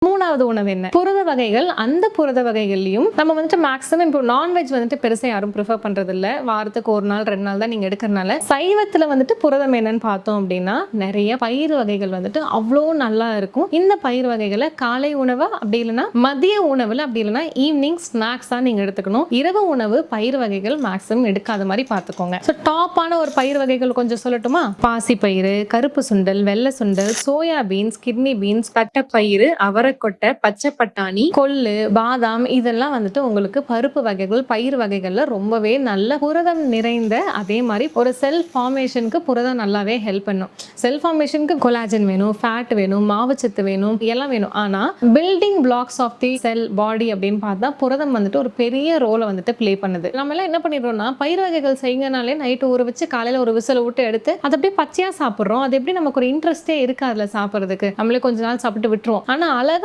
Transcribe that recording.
மூணாவது உணவு என்ன? புரத வகைகள். அந்த புரத வகைகள்லயும் நம்ம வந்துட்டு மேக்ஸிமம் இப்போ நான்வெஜ் வந்துட்டு பெருசா யாரும் ப்ரிஃபர் பண்றது இல்ல. வாரத்துக்கு 1 நாள் 2 நாள் தான் நீங்க எடுக்கிறனால சைவத்துல வந்துட்டு புரதம் என்னன்னு பார்த்தோம் அப்படின்னா நிறைய பயிர் வகைகள் வந்துட்டு அவ்வளோ நல்லா இருக்கும். இந்த பயிர் வகைகளை காலை உணவா அப்படி இல்லைன்னா மதிய உணவுல அப்படி இல்லைன்னா ஈவினிங் ஸ்நாக்ஸ் தான் நீங்க எடுத்துக்கணும். இரவு உணவு பயிர் வகைகள் மேக்ஸிமம் எடுக்காத மாதிரி பார்த்துக்கோங்க. ஸோ டாப்பான ஒரு பயிர் வகைகள் கொஞ்சம் சொல்லட்டுமா? பாசி பயிறு, கருப்பு சுண்டல், வெள்ளை சுண்டல், சோயா பீன்ஸ், கிட்னி பீன்ஸ், தட்டைப்பயிறு, அவரைக்கொட்டை, பச்சை பட்டாணி, கொள்ளு, பாதாம் இதெல்லாம் வந்துட்டு உங்களுக்கு பருப்பு வகைகள் பயிர் வகைகள்ல ரொம்பவே நல்ல புரதம் நிறைந்த, அதே மாதிரி ஒரு செல் ஃபார்மேஷனுக்கு புரதம் நல்லாவே ஹெல்ப் பண்ணும். செல் ஃபார்மேஷனுக்கு கொலாஜன் வேணும், ஃபேட் வேணும், மாவுச்சத்து வேணும், எல்லாம் வேணும். ஆனா பில்டிங் பிளாக்ஸ் ஆஃப் தி செல் பாடி அப்படின்னு பார்த்தா புரதம் வந்துட்டு ஒரு பெரிய ரோலை வந்துட்டு பிளே பண்ணுது. நம்ம எல்லாம் என்ன பண்ணிடுறோம்னா பயிர் வகைகள் செய்யனாலே நைட்டு ஊற வச்சு காலையில ஒரு விசில் விட்டு எடுத்து அதை அப்படியே பச்சையா சாப்பிடுறோம். அது எப்படி நமக்கு ஒரு இன்ட்ரெஸ்டே இருக்கு அதுல சாப்பிட்றதுக்கு. நம்மளே கொஞ்ச நாள் சாப்பிட்டு விட்டுருவோம். ஆனா அழகா